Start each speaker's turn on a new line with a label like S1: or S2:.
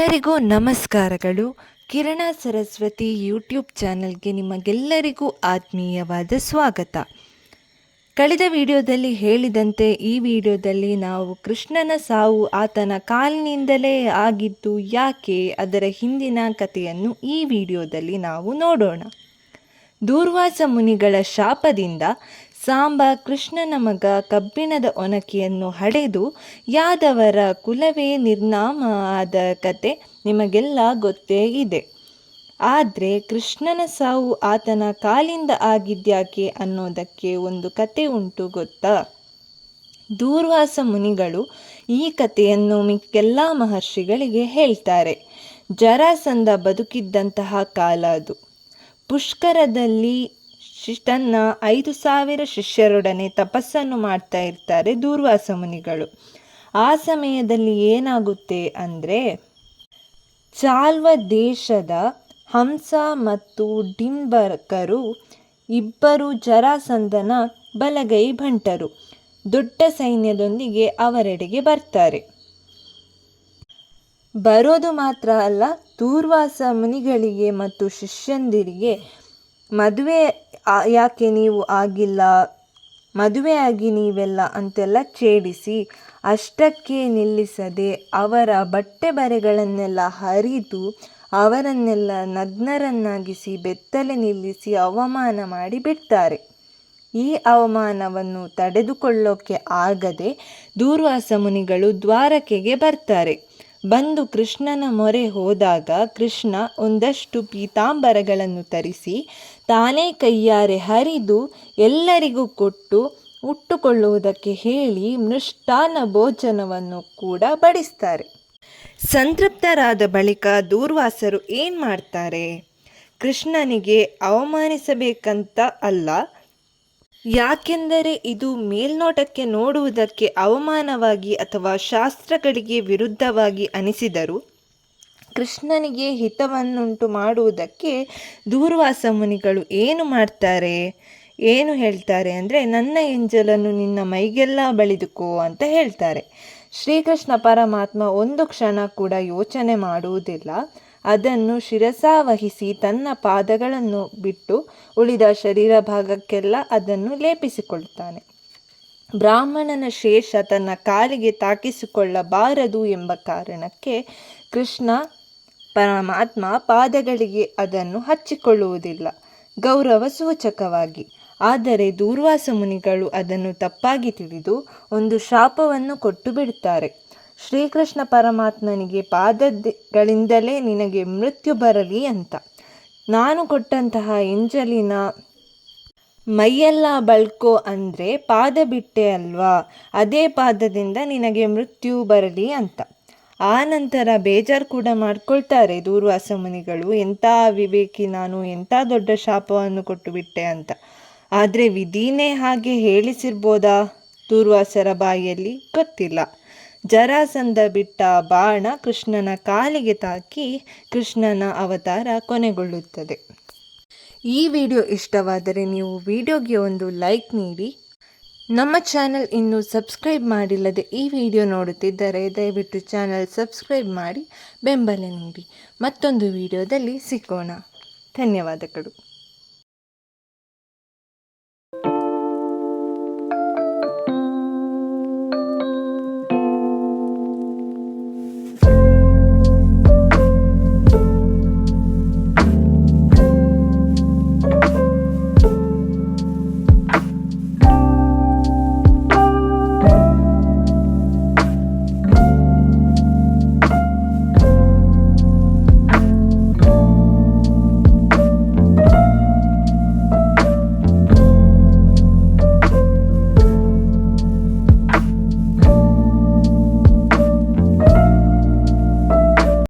S1: ಎಲ್ಲರಿಗೂ ನಮಸ್ಕಾರಗಳು. ಕಿರಣ ಸರಸ್ವತಿ ಯೂಟ್ಯೂಬ್ ಚಾನಲ್ಗೆ ನಿಮಗೆಲ್ಲರಿಗೂ ಆತ್ಮೀಯವಾದ ಸ್ವಾಗತ. ಕಳೆದ ವಿಡಿಯೋದಲ್ಲಿ ಹೇಳಿದಂತೆ ಈ ವಿಡಿಯೋದಲ್ಲಿ ನಾವು ಕೃಷ್ಣನ ಸಾವು ಆತನ ಕಾಲಿನಿಂದಲೇ ಆಗಿದ್ದು ಯಾಕೆ, ಅದರ ಹಿಂದಿನ ಕಥೆಯನ್ನು ಈ ವಿಡಿಯೋದಲ್ಲಿ ನಾವು ನೋಡೋಣ. ದೂರ್ವಾಸ ಮುನಿಗಳ ಶಾಪದಿಂದ ಸಾಂಬ ಕೃಷ್ಣನ ಮಗ ಕಬ್ಬಿಣದ ಒನಕೆಯನ್ನು ಹಡೆದು ಯಾದವರ ಕುಲವೇ ನಿರ್ನಾಮ ಆದ ಕತೆ ನಿಮಗೆಲ್ಲ ಗೊತ್ತೇ ಇದೆ. ಆದರೆ ಕೃಷ್ಣನ ಸಾವು ಆತನ ಕಾಲಿಂದ ಆಗಿದ್ಯಾಕೆ ಅನ್ನೋದಕ್ಕೆ ಒಂದು ಕತೆ ಉಂಟು ಗೊತ್ತಾ? ದೂರ್ವಾಸ ಮುನಿಗಳು ಈ ಕಥೆಯನ್ನು ಮಿಕ್ಕೆಲ್ಲ ಮಹರ್ಷಿಗಳಿಗೆ ಹೇಳ್ತಾರೆ. ಜರಾಸಂಧ ಬದುಕಿದ್ದಂತಹ ಕಾಲ ಅದು. ಪುಷ್ಕರದಲ್ಲಿ ತನ್ನ 5,000 ಶಿಷ್ಯರೊಡನೆ ತಪಸ್ಸನ್ನು ಮಾಡ್ತಾ ಇರ್ತಾರೆ ದೂರ್ವಾಸ ಮುನಿಗಳು. ಆ ಸಮಯದಲ್ಲಿ ಏನಾಗುತ್ತೆ ಅಂದರೆ, ಚಾಲ್ವ ದೇಶದ ಹಂಸ ಮತ್ತು ಡಿಂಬಕರು ಇಬ್ಬರು ಜರಾಸಂಧನ ಬಲಗೈ ಭಂಟರು ದೊಡ್ಡ ಸೈನ್ಯದೊಂದಿಗೆ ಅವರೆಡೆಗೆ ಬರ್ತಾರೆ. ಬರೋದು ಮಾತ್ರ ಅಲ್ಲ, ದೂರ್ವಾಸ ಮುನಿಗಳಿಗೆ ಮತ್ತು ಶಿಷ್ಯಂದಿರಿಗೆ ಮದುವೆ ಯಾಕೆ ನೀವು ಆಗಿಲ್ಲ, ಮದುವೆ ಆಗಿ ನೀವೆಲ್ಲ ಅಂತೆಲ್ಲ ಛೇಡಿಸಿ, ಅಷ್ಟಕ್ಕೆ ನಿಲ್ಲಿಸದೆ ಅವರ ಬಟ್ಟೆ ಬರೆಗಳನ್ನೆಲ್ಲ ಹರಿದು ಅವರನ್ನೆಲ್ಲ ನಗ್ನರನ್ನಾಗಿಸಿ ಬೆತ್ತಲೆ ನಿಲ್ಲಿಸಿ ಅವಮಾನ ಮಾಡಿ ಬಿಡ್ತಾರೆ. ಈ ಅವಮಾನವನ್ನು ತಡೆದುಕೊಳ್ಳೋಕೆ ಆಗದೆ ದೂರ್ವಾಸ ಮುನಿಗಳು ದ್ವಾರಕೆಗೆ ಬರ್ತಾರೆ. ಬಂದು ಕೃಷ್ಣನ ಮೊರೆ ಹೋದಾಗ ಕೃಷ್ಣ ಒಂದಷ್ಟು ಪೀತಾಂಬರಗಳನ್ನು ತರಿಸಿ ತಾನೇ ಕೈಯಾರೆ ಹರಿದು ಎಲ್ಲರಿಗೂ ಕೊಟ್ಟು ಉಟ್ಟುಕೊಳ್ಳುವುದಕ್ಕೆ ಹೇಳಿ ಮೃಷ್ಟಾನ್ನ ಭೋಜನವನ್ನು ಕೂಡ ಬಡಿಸ್ತಾರೆ. ಸಂತೃಪ್ತರಾದ ಬಳಿಕ ದೂರ್ವಾಸರು ಏನು ಮಾಡ್ತಾರೆ? ಕೃಷ್ಣನಿಗೆ ಅವಮಾನಿಸಬೇಕಂತ ಅಲ್ಲ, ಯಾಕೆಂದರೆ ಇದು ಮೇಲ್ನೋಟಕ್ಕೆ ನೋಡುವುದಕ್ಕೆ ಅವಮಾನವಾಗಿ ಅಥವಾ ಶಾಸ್ತ್ರಗಳಿಗೆ ವಿರುದ್ಧವಾಗಿ ಅನಿಸಿದರೂ ಕೃಷ್ಣನಿಗೆ ಹಿತವನ್ನುಂಟು ಮಾಡುವುದಕ್ಕೆ ದೂರ್ವಾಸ ಮುನಿಗಳು ಏನು ಮಾಡ್ತಾರೆ, ಏನು ಹೇಳ್ತಾರೆ ಅಂದರೆ, ನನ್ನ ಎಂಜಲನ್ನು ನಿನ್ನ ಮೈಗೆಲ್ಲ ಬಳಿದುಕೋ ಅಂತ ಹೇಳ್ತಾರೆ. ಶ್ರೀಕೃಷ್ಣ ಪರಮಾತ್ಮ ಒಂದು ಕ್ಷಣ ಕೂಡ ಯೋಚನೆ ಮಾಡುವುದಿಲ್ಲ. ಅದನ್ನು ಶಿರಸಾವಹಿಸಿ ತನ್ನ ಪಾದಗಳನ್ನು ಬಿಟ್ಟು ಉಳಿದ ಶರೀರ ಭಾಗಕ್ಕೆಲ್ಲ ಅದನ್ನು ಲೇಪಿಸಿಕೊಳ್ತಾನೆ. ಬ್ರಾಹ್ಮಣನ ಶೇಷ ತನ್ನ ಕಾಲಿಗೆ ತಾಕಿಸಿಕೊಳ್ಳಬಾರದು ಎಂಬ ಕಾರಣಕ್ಕೆ ಕೃಷ್ಣ ಪರಮಾತ್ಮ ಪಾದಗಳಿಗೆ ಅದನ್ನು ಹಚ್ಚಿಕೊಳ್ಳುವುದಿಲ್ಲ, ಗೌರವ ಸೂಚಕವಾಗಿ. ಆದರೆ ದೂರ್ವಾಸ ಮುನಿಗಳು ಅದನ್ನು ತಪ್ಪಾಗಿ ತಿಳಿದು ಒಂದು ಶಾಪವನ್ನು ಕೊಟ್ಟು ಬಿಡುತ್ತಾರೆ. ಶ್ರೀಕೃಷ್ಣ ಪರಮಾತ್ಮನಿಗೆ ಪಾದಗಳಿಂದಲೇ ನಿನಗೆ ಮೃತ್ಯು ಬರಲಿ ಅಂತ. ನಾನು ಕೊಟ್ಟಂತಹ ಎಂಜಲಿನ ಮೈಯೆಲ್ಲ ಬಳ್ಕೋ ಅಂದರೆ ಪಾದ ಬಿಟ್ಟೆ ಅಲ್ವಾ, ಅದೇ ಪಾದದಿಂದ ನಿನಗೆ ಮೃತ್ಯು ಬರಲಿ ಅಂತ. ಆ ನಂತರ ಬೇಜಾರು ಕೂಡ ಮಾಡ್ಕೊಳ್ತಾರೆ ದೂರ್ವಾಸ ಮುನಿಗಳು, ಎಂಥ ವಿವೇಕಿ ನಾನು, ಎಂಥ ದೊಡ್ಡ ಶಾಪವನ್ನು ಕೊಟ್ಟು ಬಿಟ್ಟೆ ಅಂತ. ಆದರೆ ವಿಧಿನೇ ಹಾಗೆ ಹೇಳಿಸಿರ್ಬೋದಾ ದೂರ್ವಾಸರ ಬಾಯಲ್ಲಿ, ಗೊತ್ತಿಲ್ಲ. ಜರಾಸಂಧ ಬಿಟ್ಟ ಬಾಣ ಕೃಷ್ಣನ ಕಾಲಿಗೆ ತಾಕಿ ಕೃಷ್ಣನ ಅವತಾರ ಕೊನೆಗೊಳ್ಳುತ್ತದೆ. ಈ ವಿಡಿಯೋ ಇಷ್ಟವಾದರೆ ನೀವು ವಿಡಿಯೋಗೆ ಒಂದು ಲೈಕ್ ನೀಡಿ. ನಮ್ಮ ಚಾನಲ್ ಇನ್ನೂ ಸಬ್ಸ್ಕ್ರೈಬ್ ಮಾಡಿಲ್ಲದೆ ಈ ವಿಡಿಯೋ ನೋಡುತ್ತಿದ್ದರೆ ದಯವಿಟ್ಟು ಚಾನಲ್ ಸಬ್ಸ್ಕ್ರೈಬ್ ಮಾಡಿ ಬೆಂಬಲ ನೀಡಿ. ಮತ್ತೊಂದು ವಿಡಿಯೋದಲ್ಲಿ ಸಿಗೋಣ. ಧನ್ಯವಾದಗಳು.